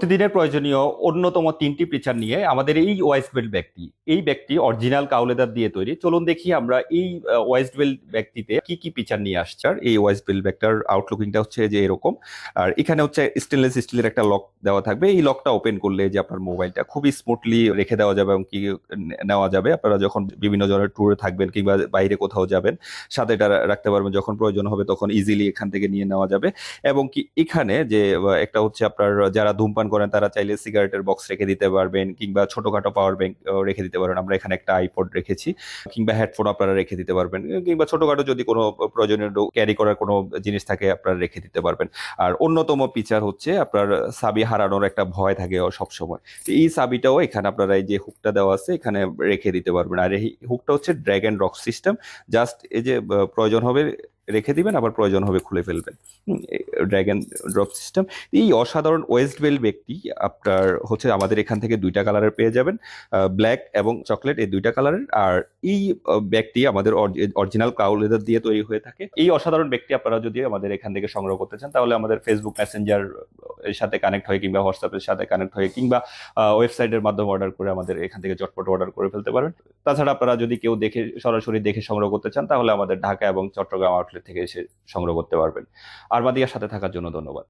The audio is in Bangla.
প্রতিদিনের প্রয়োজনীয় অন্যতম ৩টি ফিচার নিয়ে আমাদের এই ওয়েস্টবেল ব্যাগটি, এই ব্যাগটি অরিজিনাল কাউলেদার দিয়ে তৈরি। চলুন দেখি আমরা এই ওয়েস্টবেল ব্যাগটিতে কি কি ফিচার নিয়ে আসছে। আর এই ওয়েস্টবেল ব্যাগটার আউটলুকিংটা হচ্ছে যে এরকম। আর এখানে হচ্ছে স্টেনলেস স্টিলের একটা লক দেওয়া থাকবে। এই লকটা ওপেন করলে যে আপনার মোবাইলটা খুবই স্মুথলি রেখে দেওয়া যাবে এবং কি নেওয়া যাবে। আপনারা যখন বিভিন্ন ধরনের ট্যুরে থাকবেন কিংবা বাইরে কোথাও যাবেন, সাথে এটা রাখতে পারবেন, যখন প্রয়োজন হবে তখন ইজিলি এখান থেকে নিয়ে নেওয়া যাবে। এবং কি এখানে যে একটা হচ্ছে আপনার যারা ধূমপান করেন তারা চাইলে সিগারেটের বক্স রেখে দিতে পারবেন, কিংবা ছোটখাটো পাওয়ার ব্যাংক রেখে দিতে পারবেন। আমরা এখানে একটা আইপড রেখেছি, কিংবা হেডফোন আপনারা রেখে দিতে পারবেন, কিংবা ছোটখাটো যদি কোনো প্রয়োজনীয় ক্যারি করার কোনো জিনিস থাকে আপনারা রেখে দিতে পারবেন। আর অন্যতম ফিচার হচ্ছে আপনার চাবি হারানোর একটা ভয় থাকে সব সময়। এই চাবিটাও এখানে আপনারা এই যে হুকটা দেওয়া আছে এখানে রেখে দিতে পারবেন। আর এই হুকটা হচ্ছে drag and drop system. Just এই যে প্রয়োজন হবে রেখে দিবেন, আবার প্রয়োজন হবে খুলে ফেলবেন। Drag and drop system. এই অসাধারণ ওয়েস্টবেল ব্যাগটি আপনার হচ্ছে আমাদের এখান থেকে দুইটা কালারের পেয়ে যাবেন, ব্ল্যাক এবং চকলেট, এই দুইটা কালারের। আর এই ব্যাগটি আমাদের অরিজিনাল কাউ লেদার দিয়ে তৈরি হয়ে থাকে। এই অসাধারণ ব্যাগটি আপনারা যদি আমাদের এখান থেকে সংগ্রহ করতে চান তাহলে আমাদের ফেসবুক মেসেঞ্জার এর সাথে কানেক্ট হয়ে, কিংবা হোয়াটসঅ্যাপের সাথে কানেক্ট হয়ে, কিংবা ওয়েবসাইটের মাধ্যমে অর্ডার করে আমাদের এখান থেকে চটপট অর্ডার করে ফেলতে পারেন। তাছাড়া আপনারা যদি কেউ দেখে সরাসরি দেখে সংগ্রহ করতে চান তাহলে আমাদের ঢাকা এবং চট্টগ্রাম আউটলেট থেকে এসে সংগ্রহ করতে পারবেন। আরমাদিয়ার সাথে থাকার জন্য ধন্যবাদ।